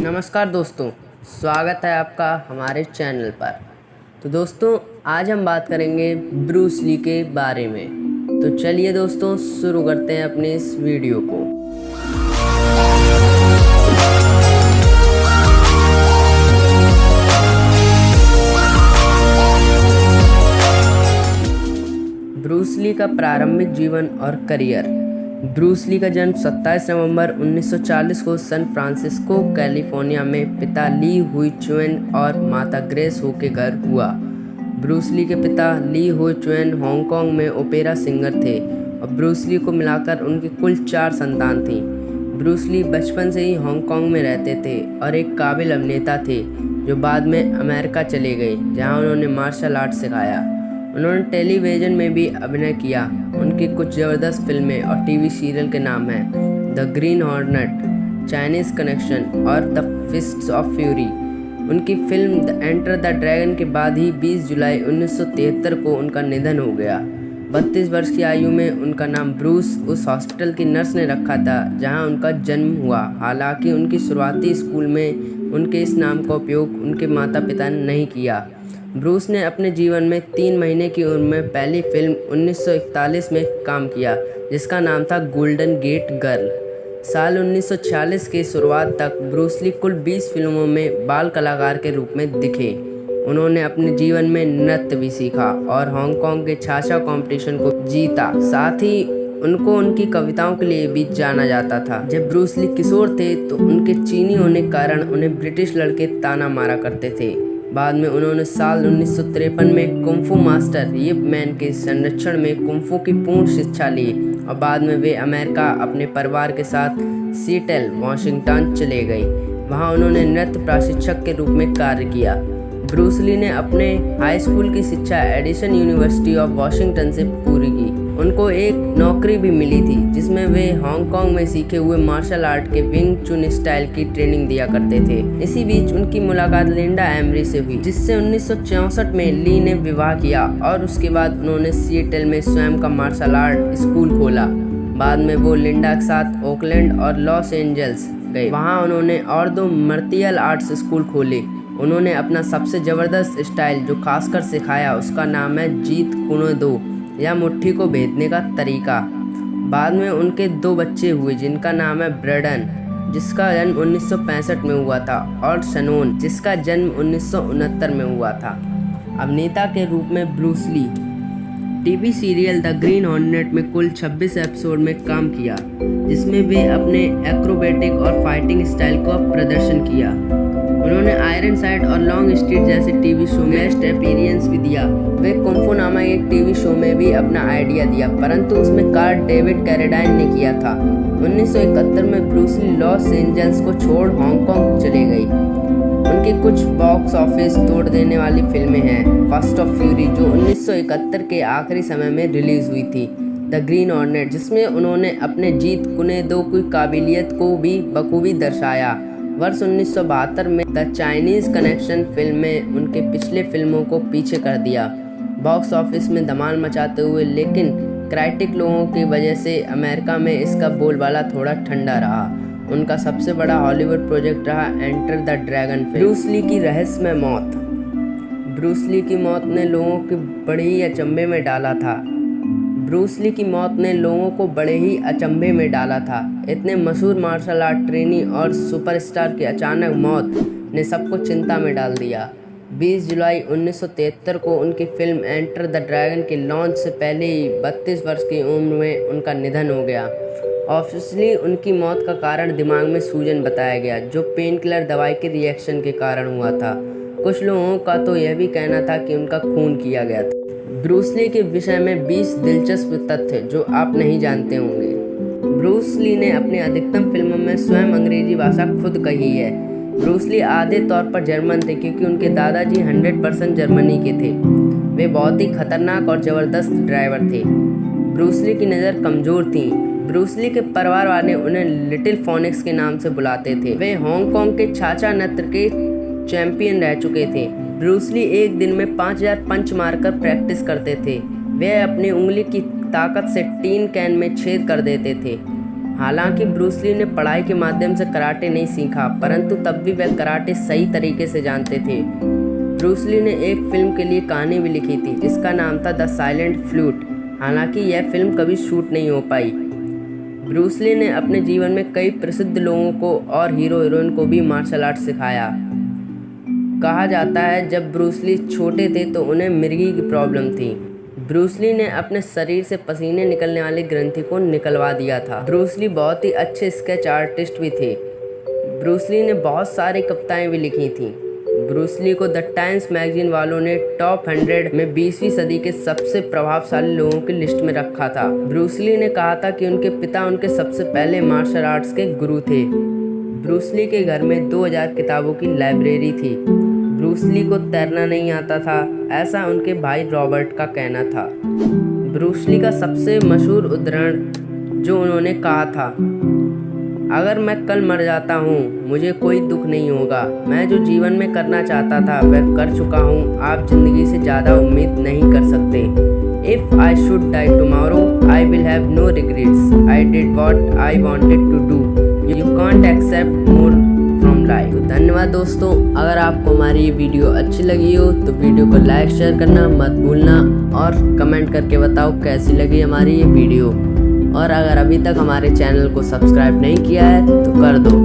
नमस्कार दोस्तों, स्वागत है आपका हमारे चैनल पर। तो दोस्तों, आज हम बात करेंगे ब्रूस ली के बारे में। तो चलिए दोस्तों, शुरू करते हैं अपने इस वीडियो को। ब्रूस ली का प्रारंभिक जीवन और करियर। ब्रूस ली का जन्म 27 नवंबर 1940 को सैन फ्रांसिस्को, कैलिफोर्निया में पिता ली हुई चुएन और माता ग्रेस हो के घर हुआ। ब्रूस ली के पिता ली हुई चुएन हांगकांग में ओपेरा सिंगर थे और ब्रूस ली को मिलाकर उनकी कुल 4 संतान थीं। ब्रूस ली बचपन से ही हांगकांग में रहते थे और एक काबिल अभिनेता थे जो बाद में अमेरिका चले गए, जहां उन्होंने मार्शल आर्ट सिखाया। उन्होंने टेलीविज़न में भी अभिनय किया। उनकी कुछ ज़बरदस्त फिल्में और टीवी सीरियल के नाम हैं the Green hornet, Chinese connection और द फिस्ट्स ऑफ फ्यूरी। उनकी film the enter the dragon के बाद ही 20 जुलाई 1973 को उनका निधन हो गया। 32 वर्ष की आयु में उनका नाम ब्रूस उस हॉस्पिटल की नर्स ने रखा था जहां उनका जन्म हुआ। हालांकि उनकी शुरुआती स्कूल में उनके इस नाम का उपयोग उनके माता पिता ने नहीं किया। ब्रूस ने अपने जीवन में 3 महीने की उम्र में पहली फिल्म 1941 में काम किया, जिसका नाम था गोल्डन गेट गर्ल। साल 1946 की शुरुआत तक ब्रूस ली कुल 20 फिल्मों में बाल कलाकार के रूप में दिखे। उन्होंने अपने जीवन में नृत्य भी सीखा और हांगकांग के छाछा कंपटीशन को जीता। साथ ही उनको उनकी कविताओं के लिए भी जाना जाता था। जब ब्रूस ली किशोर थे तो उनके चीनी होने के कारण उन्हें ब्रिटिश लड़के ताना मारा करते थे। बाद में उन्होंने साल 1953 में कुंफू मास्टर यिप मैन के संरक्षण में कुंफू की पूर्ण शिक्षा ली और बाद में वे अमेरिका अपने परिवार के साथ सीएटल, वॉशिंगटन चले गए। वहां उन्होंने नृत्य प्रशिक्षक के रूप में कार्य किया। ब्रूस ली ने अपने हाई स्कूल की शिक्षा एडिसन यूनिवर्सिटी ऑफ वॉशिंगटन से पूरी की। उनको एक नौकरी भी मिली थी जिसमें वे हांगकांग में सीखे हुए मार्शल आर्ट के विंग चुन स्टाइल की ट्रेनिंग दिया करते थे। इसी बीच उनकी मुलाकात लिंडा एमरी से हुई, जिससे 1964 में ली ने विवाह किया और उसके बाद उन्होंने सिएटल में स्वयं का मार्शल आर्ट स्कूल खोला। बाद में वो लिंडा के साथ ओकलैंड और लॉस एंजल्स गए। वहाँ उन्होंने और 2 मार्शल आर्ट्स स्कूल खोले। उन्होंने अपना सबसे ज़बरदस्त स्टाइल जो खासकर सिखाया उसका नाम है जीत कुने दो या मुट्ठी को भेदने का तरीका। बाद में उनके 2 बच्चे हुए जिनका नाम है ब्रेडन, जिसका जन्म 1965 में हुआ था, और शनोन, जिसका जन्म 1969 में हुआ था। अभिनेता के रूप में Bruce Lee TV serial the Green Hornet में कुल 26 एपिसोड में काम किया, जिसमें वे अपने एक्रोबैटिक और फाइटिंग स्टाइल का प्रदर्शन किया। उन्होंने आयरन साइड और लॉन्ग स्ट्रीट जैसे टीवी शो में गेस्ट अपीयरेंस भी दिया। वे कुंफू नामक एक टीवी शो में भी अपना आइडिया दिया, परंतु उसमें कार्ड डेविड कैरेडाइन ने किया था। 1971 में ब्रूस ली लॉस एंजल्स को छोड़ हांगकांग चले गई। उनकी कुछ बॉक्स ऑफिस तोड़ देने वाली फिल्में हैं फिस्ट ऑफ फ्यूरी, जो 1971 के आखिरी समय में रिलीज हुई थी, द ग्रीन हॉर्नेट, जिसमें उन्होंने अपने जीत कुने दो की काबिलियत को भी बखूबी दर्शाया। वर्ष 1972 में द चाइनीज़ कनेक्शन फिल्म में उनके पिछले फिल्मों को पीछे कर दिया, बॉक्स ऑफिस में धमाल मचाते हुए, लेकिन क्राइटिक लोगों की वजह से अमेरिका में इसका बोलबाला थोड़ा ठंडा रहा। उनका सबसे बड़ा हॉलीवुड प्रोजेक्ट रहा एंटर द ड्रैगन फिल्म। ब्रूस ली की रहस्यमय मौत। ब्रूस ली की मौत ने लोगों को बड़े ही अचंभे में डाला था। ब्रूस ली की मौत ने लोगों को बड़े ही अचंभे में डाला था। इतने मशहूर मार्शल आर्ट ट्रेनी और सुपरस्टार की अचानक मौत ने सबको चिंता में डाल दिया। 20 जुलाई 1973 को उनकी फिल्म एंटर द ड्रैगन के लॉन्च से पहले ही 32 वर्ष की उम्र में उनका निधन हो गया। ऑफिशियली उनकी मौत का कारण दिमाग में सूजन बताया गया, जो पेन किलर दवाई के रिएक्शन के कारण हुआ था। कुछ लोगों का तो यह भी कहना था कि उनका खून किया गया था। ब्रूस ली के विषय में 20 दिलचस्प तथ्य जो आप नहीं जानते होंगे। ब्रूस ली ने अपनी अधिकतम फिल्मों में स्वयं अंग्रेजी भाषा खुद कही है। ब्रूस ली आधे तौर पर जर्मन थे क्योंकि उनके दादाजी 100% जर्मनी के थे। वे बहुत ही खतरनाक और ज़बरदस्त ड्राइवर थे। ब्रूस ली की नज़र कमज़ोर थी। ब्रूस ली के परिवार वाले उन्हें लिटिल फोनिक्स के नाम से बुलाते थे। वे हांगकांग के छाछा नृत्य के चैंपियन रह चुके थे। ब्रूस ली एक दिन में 5000 पंच मारकर प्रैक्टिस करते थे। वे अपनी उंगली की ताकत से टीन कैन में छेद कर देते थे। हालांकि ब्रूस ली ने पढ़ाई के माध्यम से कराटे नहीं सीखा, परंतु तब भी वह कराटे सही तरीके से जानते थे। ब्रूस ली ने एक फिल्म के लिए कहानी भी लिखी थी जिसका नाम था द साइलेंट फ्लूट। हालांकि यह फिल्म कभी शूट नहीं हो पाई। ब्रूस ली ने अपने जीवन में कई प्रसिद्ध लोगों को और हीरो हीरोइन को भी मार्शल आर्ट सिखाया। कहा जाता है जब ब्रूस ली छोटे थे तो उन्हें मिर्गी की प्रॉब्लम थी। ब्रूस ली ने अपने शरीर से पसीने निकलने वाली ग्रंथि को निकलवा दिया था। ब्रूस ली बहुत ही अच्छे स्केच आर्टिस्ट भी थे। ब्रूस ली ने बहुत सारी कविताएं भी लिखी थीं। ब्रूस ली को द टाइम्स मैगजीन वालों ने टॉप 100 में 20वीं सदी के सबसे प्रभावशाली लोगों की लिस्ट में रखा था। ब्रूस ली ने कहा था कि उनके पिता उनके सबसे पहले मार्शल आर्ट्स के गुरु थे। ब्रूस ली के घर में 2000 किताबों की लाइब्रेरी थी। ब्रूस ली को तैरना नहीं आता था, ऐसा उनके भाई रॉबर्ट का कहना था। ब्रूस ली का सबसे मशहूर उद्धरण जो उन्होंने कहा था, अगर मैं कल मर जाता हूँ मुझे कोई दुख नहीं होगा। मैं जो जीवन में करना चाहता था वह कर चुका हूँ। आप जिंदगी से ज़्यादा उम्मीद नहीं कर सकते। If I should die tomorrow, I will have no regrets. I did what I wanted to do. You can't accept more from life. तो धन्यवाद दोस्तों। अगर आपको हमारी ये वीडियो अच्छी लगी हो तो वीडियो को लाइक शेयर करना मत भूलना और कमेंट करके बताओ कैसी लगी हमारी ये वीडियो। और अगर अभी तक हमारे चैनल को सब्सक्राइब नहीं किया है तो कर दो।